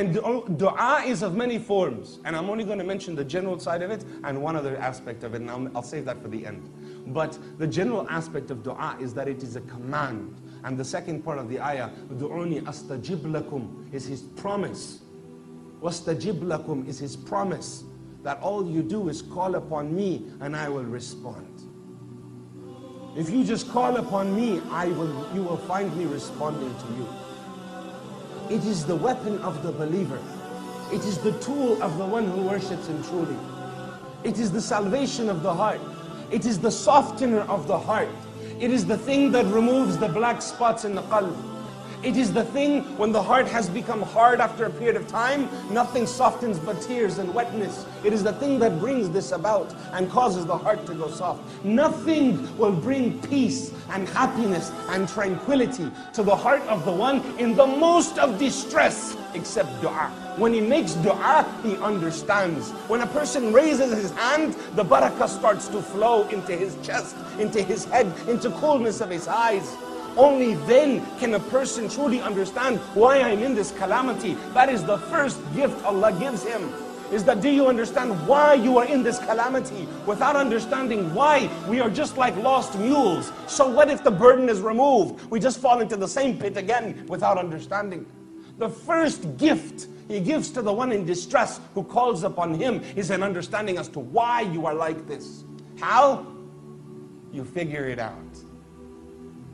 And dua is of many forms, and I'm only going to mention the general side of it and one other aspect of it, and I'll save that for the end. But the general aspect of dua is that it is a command. And the second part of the ayah, Du'uni astajib lakum, is his promise. Wastajib lakum is his promise that all you do is call upon me and I will respond. If you just call upon me, you will find me responding to you. It is the weapon of the believer. It is the tool of the one who worships him truly. It is the salvation of the heart. It is the softener of the heart. It is the thing that removes the black spots in the qalb. It is the thing when the heart has become hard after a period of time, nothing softens but tears and wetness. It is the thing that brings this about and causes the heart to go soft. Nothing will bring peace and happiness and tranquility to the heart of the one in the most of distress except dua. When he makes dua, he understands. When a person raises his hand, the barakah starts to flow into his chest, into his head, into coolness of his eyes. Only then can a person truly understand why I'm in this calamity. That is the first gift Allah gives him. Is that, do you understand why you are in this calamity? Without understanding why, we are just like lost mules. So what if the burden is removed? We just fall into the same pit again without understanding. The first gift He gives to the one in distress who calls upon Him is an understanding as to why you are like this. How? You figure it out.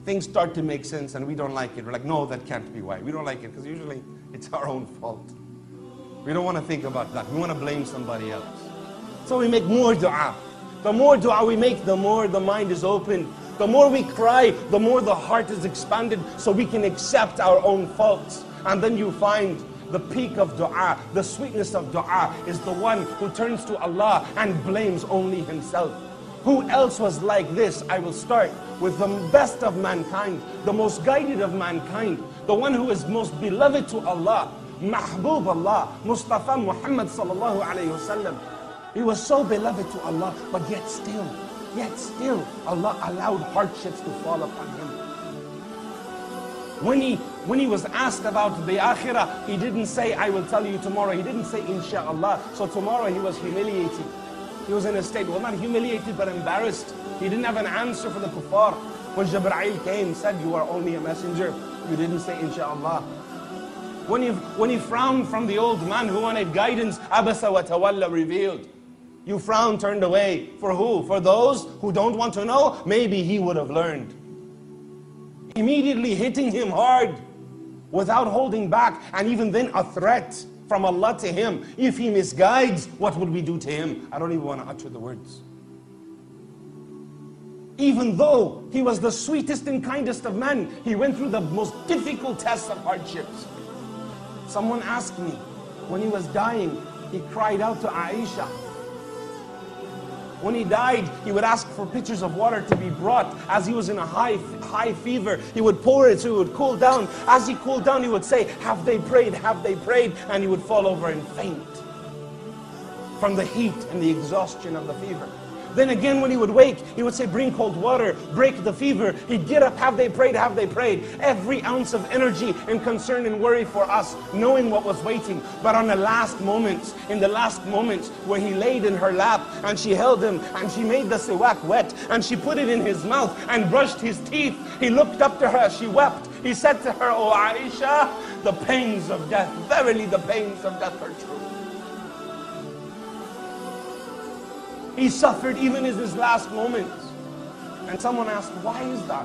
Things start to make sense and we don't like it. We're like, no, that can't be why. We don't like it because usually it's our own fault. We don't want to think about that. We want to blame somebody else. So we make more dua. The more dua we make, the more the mind is open. The more we cry, the more the heart is expanded so we can accept our own faults. And then you find the peak of dua, the sweetness of dua is the one who turns to Allah and blames only himself. Who else was like this? I will start with the best of mankind, the most guided of mankind, the one who is most beloved to Allah, Mahbub Allah, Mustafa Muhammad sallallahu alayhi wasallam. He was so beloved to Allah, but yet still, Allah allowed hardships to fall upon him. When he was asked about the akhirah, he didn't say, I will tell you tomorrow. He didn't say, inshaAllah. So tomorrow he was humiliated. He was in a state, well, not humiliated, but embarrassed. He didn't have an answer for the kuffar. When Jibreel came, said, you are only a messenger. You didn't say, inshaAllah. When he frowned from the old man who wanted guidance, Abasa wa Tawalla revealed. You frowned, turned away. For who? For those who don't want to know? Maybe he would have learned. Immediately hitting him hard, without holding back, and even then a threat from Allah to him. If he misguides, what would we do to him? I don't even want to utter the words. Even though he was the sweetest and kindest of men, he went through the most difficult tests of hardships. Someone asked me, when he was dying, he cried out to Aisha. When he died, he would ask for pitchers of water to be brought. As he was in a high fever, he would pour it so it would cool down. As he cooled down, he would say, have they prayed? Have they prayed? And he would fall over and faint from the heat and the exhaustion of the fever. Then again, when he would wake, he would say, bring cold water, break the fever. He'd get up, have they prayed? Have they prayed? Every ounce of energy and concern and worry for us, knowing what was waiting. But on the last moments, in the last moments where he laid in her lap and she held him and she made the siwak wet and she put it in his mouth and brushed his teeth, he looked up to her as she wept. He said to her, O Aisha, the pains of death, verily the pains of death are true. He suffered even in his last moments. And someone asked, why is that?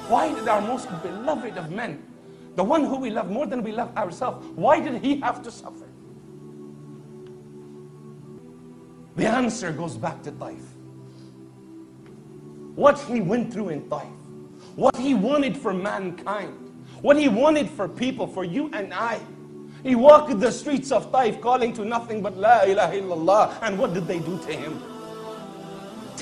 Why did our most beloved of men, the one who we love more than we love ourselves, why did he have to suffer? The answer goes back to Taif. What he went through in Taif, what he wanted for mankind, what he wanted for people, for you and I. He walked the streets of Taif calling to nothing but La ilaha illallah. And what did they do to him?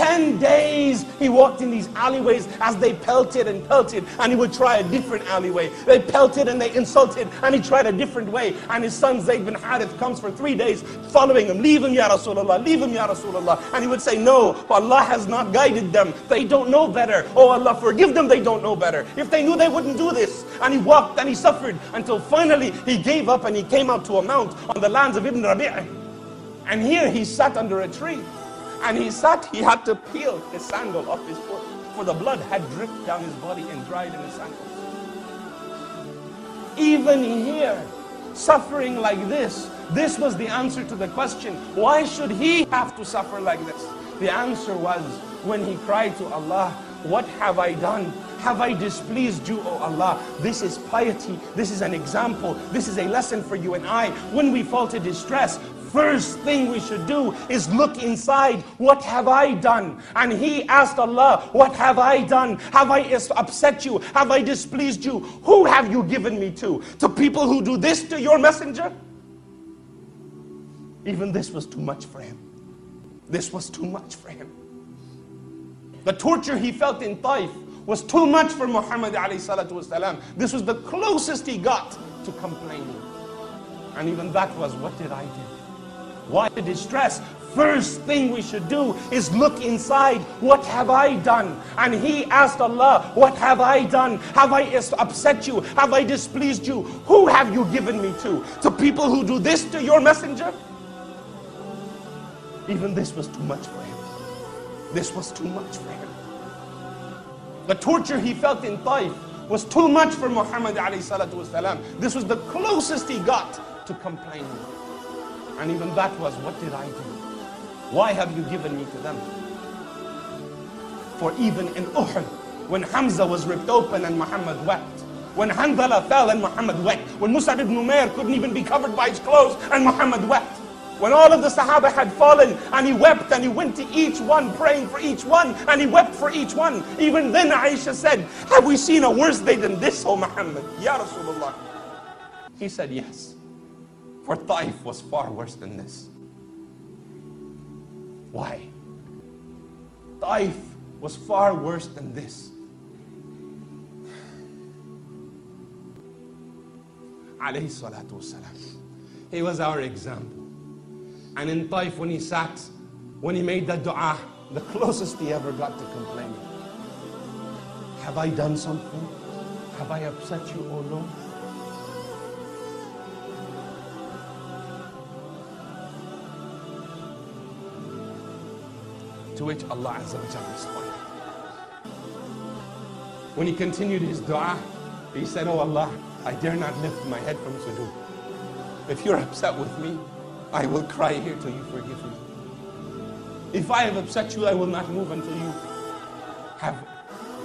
10 days he walked in these alleyways as they pelted and pelted, and he would try a different alleyway. They pelted and they insulted, and he tried a different way. And his son Zayd bin Harith comes for 3 days following him. Leave him, Ya Rasulullah, leave him, Ya Rasulullah. And he would say, no, Allah has not guided them. They don't know better. Oh Allah, forgive them, they don't know better. If they knew, they wouldn't do this. And he walked and he suffered until finally he gave up and he came out to a mount on the lands of Ibn Rabi'. And here he sat under a tree. And he had to peel his sandal off his foot, for the blood had dripped down his body and dried in his sandals. Even here, suffering like this was the answer to the question, why should he have to suffer like this? The answer was when he cried to Allah, what have I done? Have I displeased you, O Allah? This is piety. This is an example. This is a lesson for you and I. When we fall to distress, first thing we should do is look inside. What have I done? And he asked Allah, what have I done? Have I upset you? Have I displeased you? Who have you given me to? To people who do this to your messenger? Even this was too much for him. This was too much for him. The torture he felt in Taif was too much for Muhammad alayhi salatu wasalam. This was the closest he got to complaining. And even that was, what did I do? Why the distress? First thing we should do is look inside. What have I done? And he asked Allah, what have I done? Have I upset you? Have I displeased you? Who have you given me to? To people who do this to your messenger? Even this was too much for him. This was too much for him. The torture he felt in Taif was too much for Muhammad alayhi salatu wasalam. This was the closest he got to complaining. And even that was, what did I do? Why have you given me to them? For even in Uhud, when Hamza was ripped open and Muhammad wept, when Handala fell and Muhammad wept, when Mus'ab ibn Umair couldn't even be covered by his clothes and Muhammad wept, when all of the Sahaba had fallen and he wept and he went to each one praying for each one and he wept for each one, even then Aisha said, have we seen a worse day than this, O Muhammad? Ya Rasulullah. He said, yes. For Taif was far worse than this. Why? Taif was far worse than this. Alayhi salatu wasalam. He was our example. And in Taif, when he sat, when he made that dua, the closest he ever got to complaining. Have I done something? Have I upset you, O Lord? To which Allah Azza wa Jalla responded. When he continued his dua, he said, oh Allah, I dare not lift my head from sujood. If you're upset with me, I will cry here till you forgive me. If I have upset you, I will not move until you have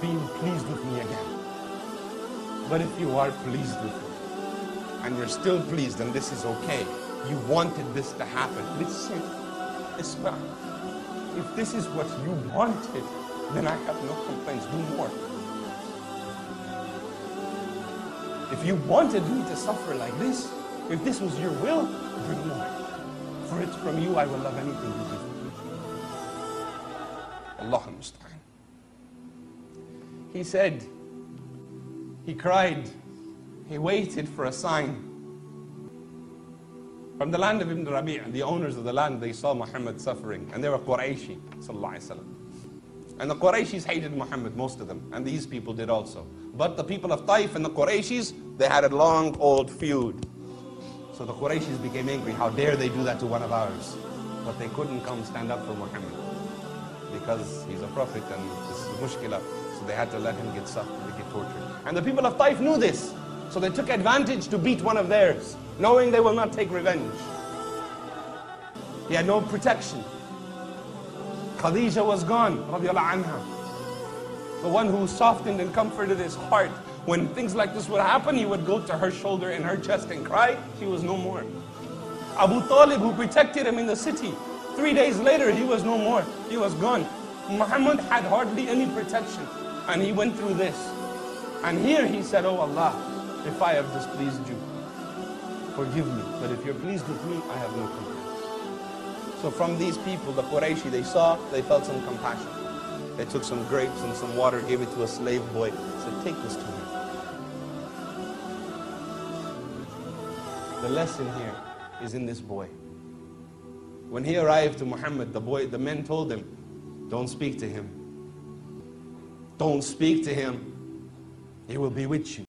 been pleased with me again. But if you are pleased with me, and you're still pleased, and this is okay, you wanted this to happen, listen, Isma. If this is what you wanted, then I have no complaints. Do more. If you wanted me to suffer like this, if this was your will, bring more. For it's from you I will love anything you give me. Allahu musta'an. He said, he cried, he waited for a sign. From the land of Ibn Rabi', the owners of the land, they saw Muhammad suffering, and they were Qurayshi, sallallahu alaihi wasallam. And the Qurayshis hated Muhammad, most of them, and these people did also. But the people of Taif and the Qurayshis, they had a long, old feud. So the Qurayshis became angry. How dare they do that to one of ours? But they couldn't come stand up for Muhammad because he's a prophet and this is mushkila. So they had to let him get tortured. And the people of Taif knew this. So they took advantage to beat one of theirs, knowing they will not take revenge. He had no protection. Khadija was gone, radiallahu anha. The one who softened and comforted his heart. When things like this would happen, he would go to her shoulder and her chest and cry. She was no more. Abu Talib, who protected him in the city, 3 days later, he was no more. He was gone. Muhammad had hardly any protection. And he went through this. And here he said, oh Allah, if I have displeased you, forgive me. But if you're pleased with me, I have no complaints. So from these people, the Qurayshi, they felt some compassion. They took some grapes and some water, gave it to a slave boy, said, take this to him. The lesson here is in this boy. When he arrived to Muhammad, the men told him, don't speak to him. Don't speak to him. He will be with you.